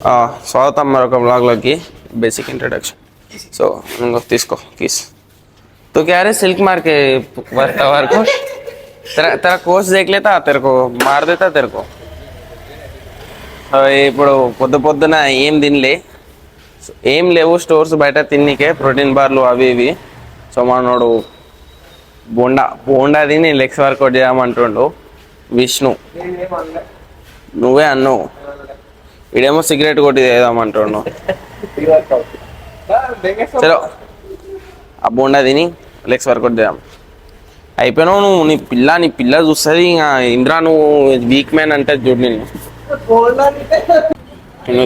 स्वागतम मरొక blog basic introduction so तीसको किस तो क्या रे सिल्क मार के वर्क को तेरा कोर्स देख लेता तेरे को मार देता तेरे को ఇప్పుడు పొద్దున ఏం తినలే ఏం లేవు స్టోర్స్ బయట తిన్నికే ప్రోటీన్ బార్లు అవి ఇవి సో మనోడు బోండా తిని లెగ్స్ వర్కౌట్ చేయమంటుండు విష్ణు నువ్వే అన్నావు ఇడేమో సిగరెట్ కొట్టి చేద్దామంటుండు చలో ఆ బోండా తిని లెగ్స్ వర్కౌట్ చేద్దాం అయిపోయినావు నువ్వు నీ పిల్ల చూస్తుంది ఇంకా ఇంద్రా నువ్వు వీక్ మ్యాన్ అంటే చూడు నేను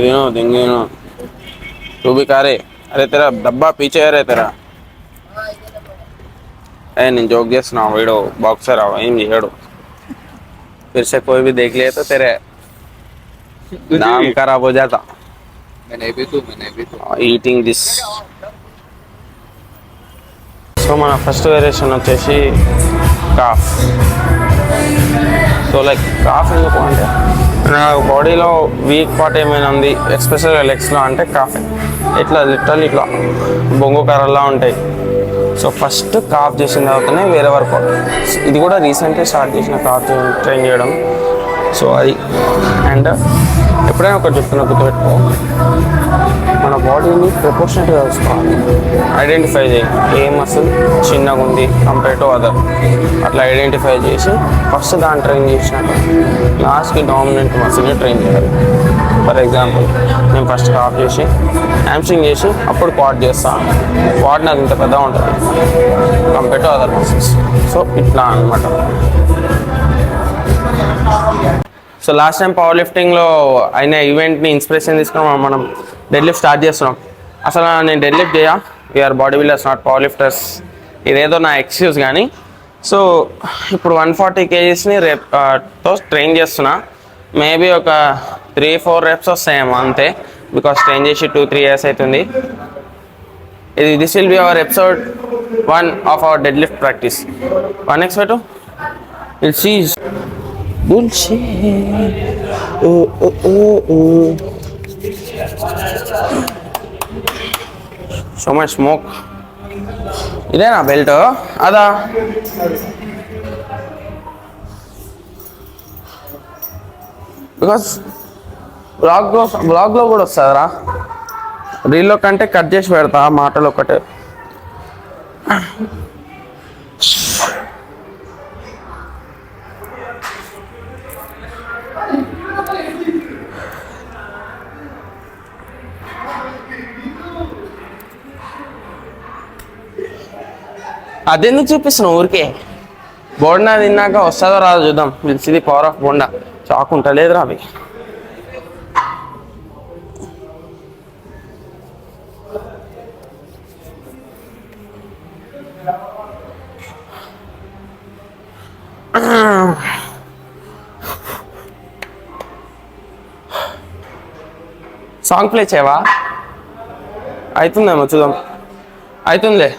తిను తింగిను तू भी खा रहे अरे तेरा डब्बा पीछे है रे तेरा नहीं जोक చేస్తున్నా వీడో బాక్సర్ ఏం చేయడు फिर से कोई भी देख लिया तो तेरे नाम खराब हो जाता मैंने भी तो ईटिंग दिस సో మన ఫస్ట్ వేరియేషన్ వచ్చేసి కాఫ్ సో లైక్ కాఫ్ ఎందుకు అంటే నా బాడీలో వీక్ పార్ట్ ఏమైనా ఉంది ఎస్పెషల్గా లెగ్స్లో అంటే కాఫ్ ఇట్లా లిటరల్ ఇట్లా బొంగు కర్రలా ఉంటాయి సో ఫస్ట్ కాఫ్ చేసిన తర్వాతనే వేరే వర్కౌట్ ఇది కూడా రీసెంట్గా స్టార్ట్ చేసిన కాఫ్ ట్రైన్ చేయడం సో అది అండ్ ఎప్పుడైనా ఒకటి చెప్తున్నా గుర్తుపెట్టుకో మన బాడీని ప్రపోర్షనేట్గా చూసుకోవాలి ఐడెంటిఫై చేయి ఏ మసిల్ చిన్నగా ఉంది కంపేర్ టు అదర్ అట్లా ఐడెంటిఫై చేసి ఫస్ట్ దాన్ని ట్రైన్ చేసినాక లాస్ట్కి డామినెంట్ మసిల్ని ట్రైన్ చేయాలి ఫర్ ఎగ్జాంపుల్ నేను ఫస్ట్ కాఫ్ చేసి హ్యామ్స్ట్రింగ్ చేసి అప్పుడు క్వాడ్ చేస్తాను క్వాడ్ నాకు ఇంత పెద్దగా ఉంటుంది compare to other muscles so ఇట్లా అనమాట సో లాస్ట్ టైం పవర్ లిఫ్టింగ్లో అయిన ఈవెంట్ని ఇన్స్పిరేషన్ తీసుకుని మనం డెడ్ లిఫ్ట్ స్టార్ట్ చేస్తున్నాం అసలు నేను డెడ్ లిఫ్ట్ చేయ we are body builders not power lifters ఇదేదో నా ఎక్స్క్యూజ్ కానీ సో ఇప్పుడు 140 kgsని తో ట్రైన్ చేస్తున్నా మేబీ ఒక 3-4 reps వస్తాయేమో అంతే బికాస్ ట్రైన్ చేసి 2-3 years అవుతుంది this will be our episode 1 of our deadlift practice 1 expect will see bullshit so much smoke ఇదేనా బెల్ట్ అదా బికాస్ బ్లాగ్లో కూడా వస్తుందిరా రీల్లో కంటే కట్ చేసి పెడతా మాటలు ఒకటే అదెందుకు చూపిస్తున్నావు ఊరికే బోండా తిన్నాక వస్తుందో రాదో చూద్దాం పిలిచింది పవర్ ఆఫ్ బోండా చాకు ఉంటలేదురా అవి సాంగ్ ప్లే చేయవా అవుతుందేమో చూద్దాం అవుతుందిలే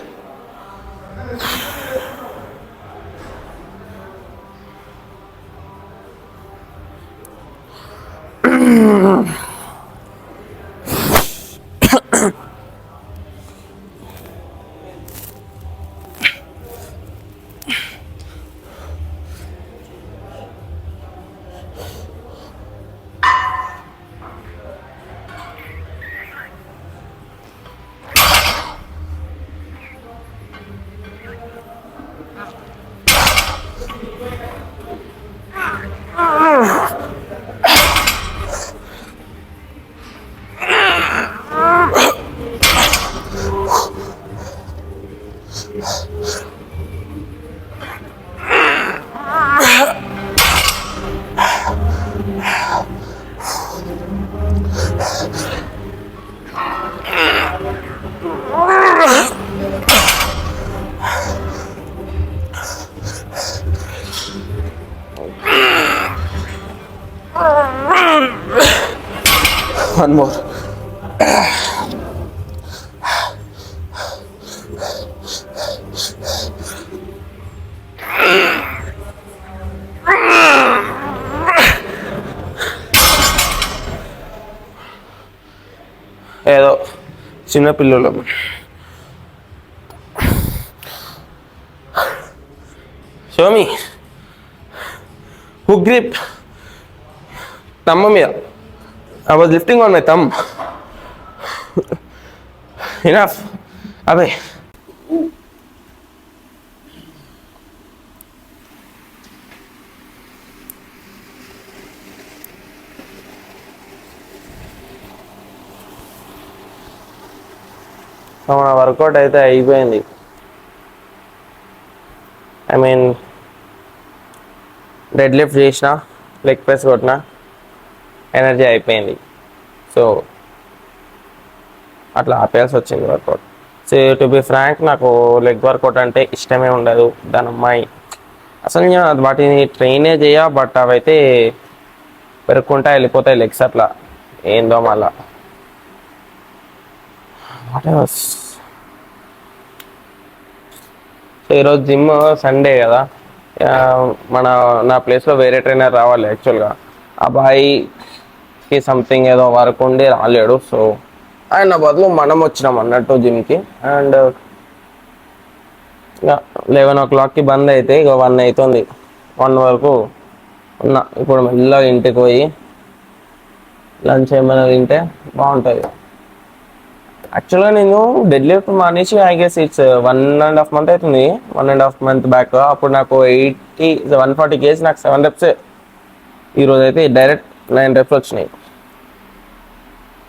one more ఏదో చిన్న పిల్లలు. షోమి హుక్ గ్రిప్ thumb మీద. I was lifting on my thumb. Enough. Abhay. మన వర్కౌట్ అయితే అయిపోయింది. ఐ మీన్ డెడ్ లిఫ్ట్ చేసిన, లెగ్ ప్రెస్ కొట్టిన, ఎనర్జీ అయిపోయింది. సో అట్లా ఆపేయాల్సి వచ్చింది workout. So to be frank, నాకు లెగ్ వర్కౌట్ అంటే ఇష్టమే ఉండదు. దాని అమ్మాయి అసలు నేను వాటిని ట్రైనే చేయ, బట్ అవైతే పెరుక్కుంటా వెళ్ళిపోతాయి లెగ్స్ అట్లా. ఏందో మళ్ళా సో ఈరోజు జిమ్ సండే కదా, నా ప్లేస్లో వేరే ట్రైనర్ రావాలి యాక్చువల్గా. అబ్బాయికి సంథింగ్ ఏదో వర్క్ ఉండి రాలేడు. సో ఆయన బదులు మనం వచ్చినాం అన్నట్టు జిమ్కి. అండ్ 11 o'clockకి బంద్ అయితే ఇక 1 అవుతుంది. 1 వరకు ఉన్నా. ఇప్పుడు మెల్లగా ఇంటికి పోయి లంచ్ ఏమైనా తింటే బాగుంటుంది. యాక్చువల్గా నేను డెడ్ లిఫ్ట్ మానేసి ఐ గెస్ ఇట్స్ 1.5 months అవుతుంది. 1.5 months బ్యాక్ అప్పుడు నాకు 140 kgs, నాకు 7 reps. ఈరోజు అయితే డైరెక్ట్ 9 reps వచ్చినాయి.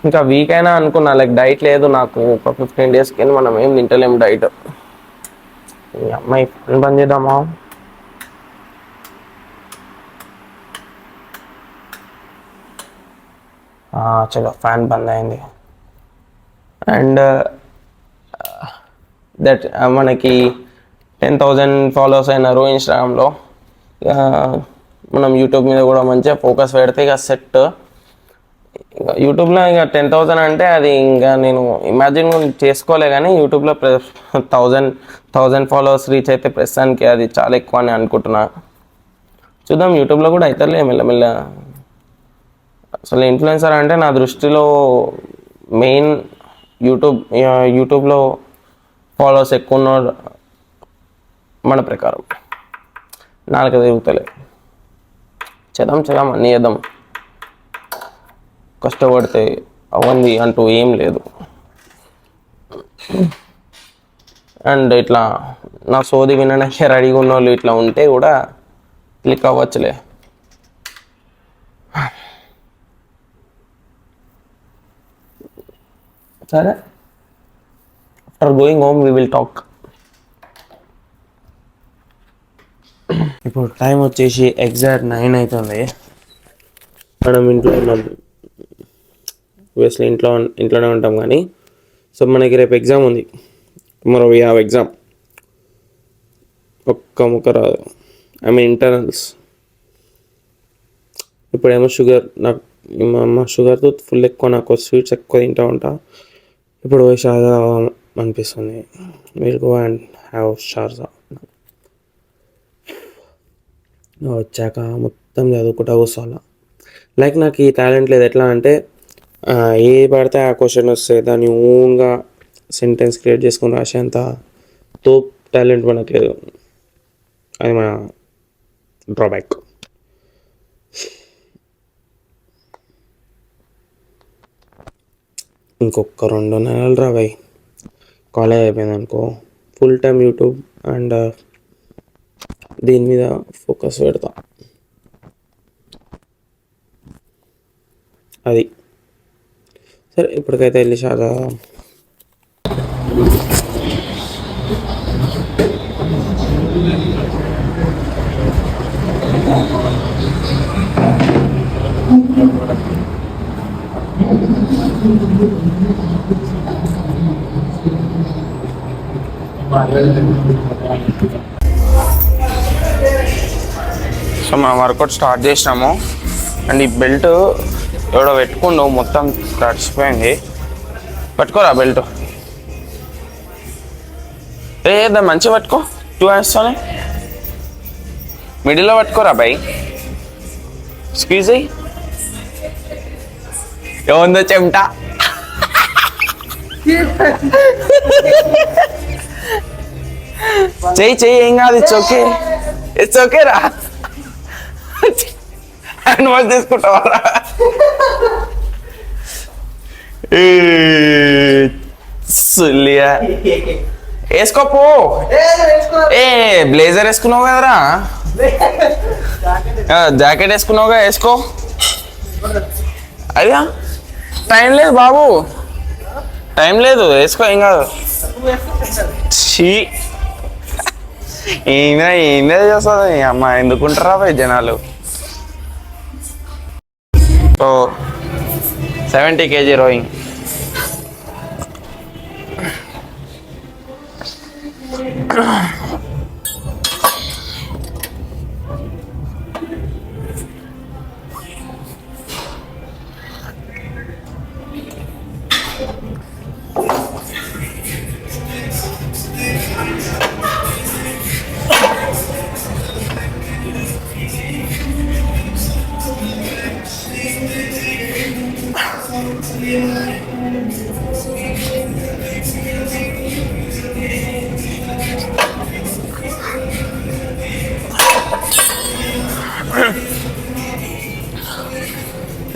ఇంకా వీక్ అయినా అనుకున్నా, లైక్ డైట్ లేదు నాకు ఒక 15 days కింద. మనం ఏం తింటలేము డైట్. ఈ అమ్మాయి ఫ్యాన్ బంద్ చేద్దామా? చలో ఫ్యాన్ బంద్ అయింది. అండ్ దట్ మనకి 10,000 followers అయినారు ఇన్స్టాగ్రామ్లో. మనం యూట్యూబ్ మీద కూడా మంచిగా ఫోకస్ పెడితే ఇక సెట్. యూట్యూబ్లో ఇక 10,000 అంటే అది ఇంకా నేను ఇమాజిన్ చేసుకోలే. కానీ యూట్యూబ్లో 1,000 followers రీచ్ అయితే ప్రస్తుతానికి అది చాలా ఎక్కువ అని అనుకుంటున్నా. చూద్దాం, యూట్యూబ్లో కూడా అవుతారులే మెల్లమెల్ల. అసలు ఇన్ఫ్లుయెన్సర్ అంటే నా దృష్టిలో మెయిన్ యూట్యూబ్లో ఫాలోవర్స్ ఎక్కువ ఉన్న మన ప్రకారం. నాలుగు తిరుగుతలే. చేద్దాం అన్నీ చేద్దాం. కష్టపడితే అవ్వంది అంటూ ఏం లేదు. అండ్ ఇట్లా నా సోది వినడానికి రెడీగా ఉన్న వాళ్ళు ఇట్లా ఉంటే కూడా క్లిక్ అవ్వచ్చులే. సరే, after going home we will talk. ఇప్పుడు టైం వచ్చేసి ఎగ్జాక్ట్ 9 అవుతుంది. మనం ఇంట్లో ఉన్నాం, ఆబ్వియస్లీ ఇంట్లోనే ఉంటాం. కానీ సో మనకి రేపు ఎగ్జామ్ ఉంది. Tomorrow we have exam. ఒక్క ముక్క రాదు, ఐ మీన్ ఇంటర్నల్స్. ఇప్పుడేమో షుగర్, నాకు మా అమ్మ షుగర్తో ఫుల్ ఎక్కువ, నాకు స్వీట్స్ ఎక్కువ తింటూ ఉంటా. ఇప్పుడు పోయి షార్జా అనిపిస్తుంది. Will go and have Sharjah. వచ్చాక మొత్తం చదువుకుంటా కూర్చోాలా. లైక్ నాకు ఈ టాలెంట్ లేదు. ఎట్లా అంటే ఏ పడితే ఆ క్వశ్చన్ వస్తే దాన్ని ఓన్గా సెంటెన్స్ క్రియేట్ చేసుకుని రాసేంత తోప్ టాలెంట్ మనకు లేదు. అది మన డ్రాబ్యాక్. ఇంకొక 2 నెలలు రాబాయి కాలేజ్ అయిపోయింది అనుకో, ఫుల్ టైం యూట్యూబ్ అండ్ దీని మీద ఫోకస్ పెడతా. అది సరే. ఇప్పటికైతే వెళ్ళి చాలా సో మనం వర్కౌట్ స్టార్ట్ చేసినాము. అండ్ ఈ బెల్ట్ ఎవడో పెట్టుకుండు, మొత్తం తడిచిపోయింది. పట్టుకోరా బెల్ట్. దాన్ని మంచిగా పట్టుకో, 2 hands-తోనే మిడిల్లో పట్టుకోరా బై. స్క్వీజ్ అయ్యి ఏముందో చెమట. చెయ్యి ఏం కాదు, ఇట్స్ ఓకే రా. హ్యాండ్ వాష్ తీసుకుంటావా? సుల్లియా వేసుకోపో. ఏ బ్లేజర్ వేసుకున్నావు కదరా, జాకెట్ వేసుకున్నావుగా, వేసుకో. అయ్యా టైం లేదు బాబు, టైం లేదు, వేసుకో ఏం కాదు. ఏందా చేస్తుంది అమ్మ, ఎందుకుంటారా పోయి జనాలు. So 70 kg rowing.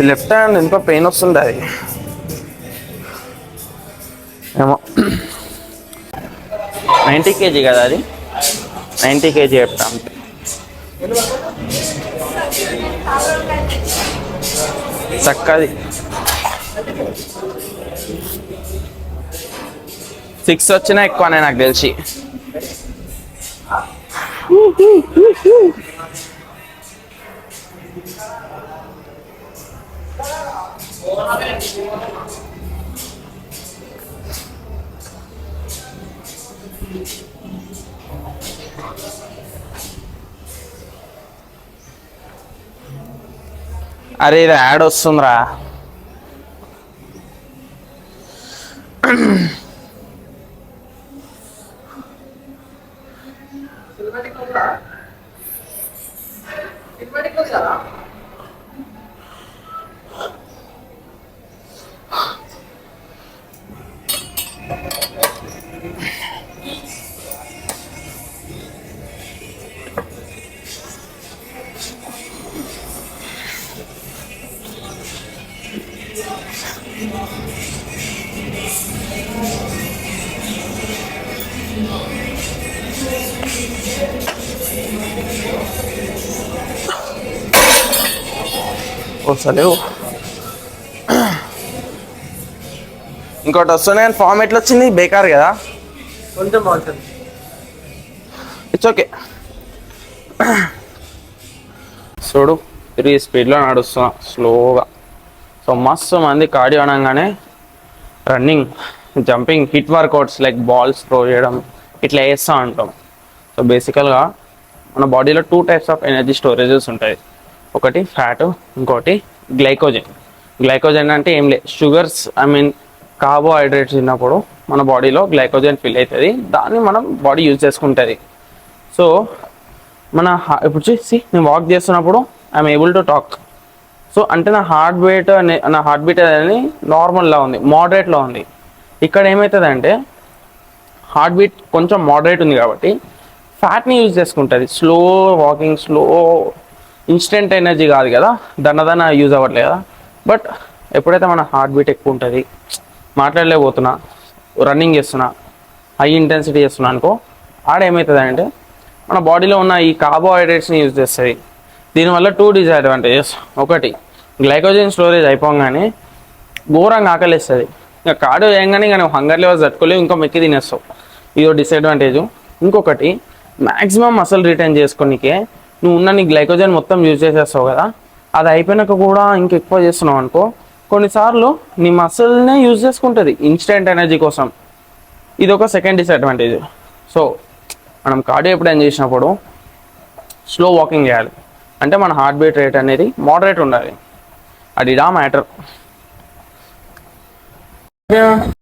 Left hand ఎంత పెయిన్ వస్తుంది అది ఏమో. 90 kg కదా అది, 90 kg చెప్తా అంతే. చక్కది 6 వచ్చినా ఎక్కువనే నాకు తెలిసి. అరే ఇది యాడ్ వస్తుందిరా. వస్తలేవు. ఇంకోటి వస్తుంది కానీ ఫామ్ ఎట్లా వచ్చింది, బేకార్ కదా. కొంచెం బాగుంటుంది, ఇట్స్ ఓకే. చూడు 3 స్పీడ్లో నడుస్తున్నా స్లోగా. సో మస్తు మంది కార్డియో అనగానే running, jumping, hit workouts like balls throw చేయడం ఇట్లా వేస్తూ ఉంటాం. సో బేసికల్గా మన బాడీలో 2 types ఆఫ్ ఎనర్జీ స్టోరేజెస్ ఉంటాయి. ఒకటి ఫ్యాట్, ఇంకోటి గ్లైకోజన్. గ్లైకోజన్ అంటే ఏం లేదు, షుగర్స్ కార్బోహైడ్రేట్స్ తిన్నప్పుడు మన బాడీలో గ్లైకోజన్ ఫిల్ అవుతుంది, దాన్ని మనం బాడీ యూజ్ చేసుకుంటుంది. సో మన ఇప్పుడు చూసి నేను వాక్ చేస్తున్నప్పుడు I'm able to talk. So అంటే నా హార్ట్ బీట్ అనేది నార్మల్లా ఉంది, మోడరేట్లో ఉంది. ఇక్కడ ఏమవుతుంది హార్ట్ బీట్ కొంచెం మోడరేట్ ఉంది కాబట్టి ఫ్యాట్ని యూజ్ చేసుకుంటుంది. Slow walking, slow instant energy కాదు కదా, దన్నదన్న యూజ్ అవ్వట్లేదు కదా. బట్ ఎప్పుడైతే మన హార్ట్ బీట్ ఎక్కువ ఉంటుంది, మాట్లాడలేకపోతున్నా, రన్నింగ్ చేస్తున్నా, హై ఇంటెన్సిటీ చేస్తున్నా అనుకో, ఆడేమవుతుంది మన బాడీలో ఉన్న ఈ కార్బోహైడ్రేట్స్ని యూజ్ చేస్తుంది. దీనివల్ల 2 డిసడ్వాంటేజెస్. ఒకటి, గ్లైకోజన్ స్టోరేజ్ అయిపోగానే ఘోరంగా ఆకలిస్తుంది. ఇంకా కార్డియో చేయగానే ఇంకా నువ్వు హంగర్ లెవెల్స్ తట్టుకోలేవు, ఇంకా మెక్కి తినేస్తావు, ఇదో డిసడ్వాంటేజ్. ఇంకొకటి, మ్యాక్సిమం మసిల్ రిటైన్ చేసుకోనికే నువ్వు ఉన్న నీ గ్లైకోజన్ మొత్తం యూజ్ చేసేస్తావు కదా, అది అయిపోయినాక కూడా ఇంకెక్కువ చేస్తున్నావు అనుకో, కొన్నిసార్లు నీ మసిల్నే యూజ్ చేసుకుంటుంది ఇన్స్టెంట్ ఎనర్జీ కోసం. ఇది ఒక సెకండ్ డిసడ్వాంటేజ్. సో మనం కార్డియో ఎప్పుడైనా చేసినప్పుడు స్లో వాకింగ్ చేయాలి, అంటే మన హార్ట్ బీట్ రేట్ అనేది మోడరేట్ ఉండాలి. అది మ్యాటర్.